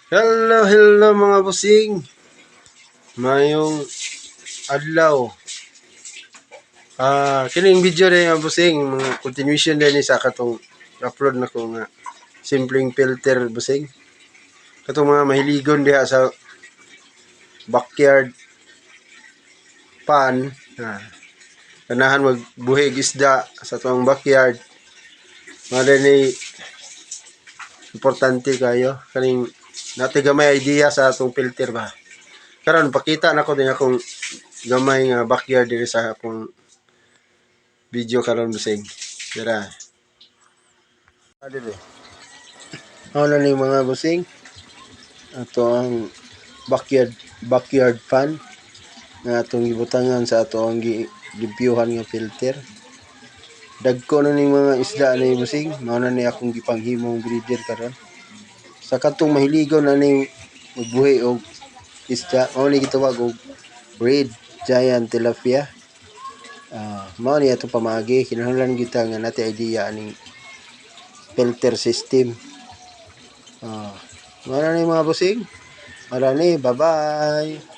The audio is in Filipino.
Hello mga busing. Mayong adlaw. Kining video na yung busing, mga continuation din sa katong upload na ko nga simpleng filter busing. Katong mga mahiligon diha sa backyard pan. Ganahan magbuhig isda sa tuwang backyard. Mga ni importante kayo kaning natin gamay idea sa atong filter ba. Karon pakita na ko din akong gamay nga backyard diri sa akong video karon busing. Dira. Dili. Ano ni mga busing? Ato ang backyard fan nga atong gibutangan sa ato ang limpyuhan nga filter. Dagko na ning mga isda na busing, mao na ni akong gipanghimong breeder karon. Sa katong mahiligon na ning magbuhi og isda, mao ni gitawag og red giant tilapia. Mao ni ato pamaagi, kinahanglan kita nga nati idea aning filter system. Mao na ni mga busing. Mao ni, bye-bye.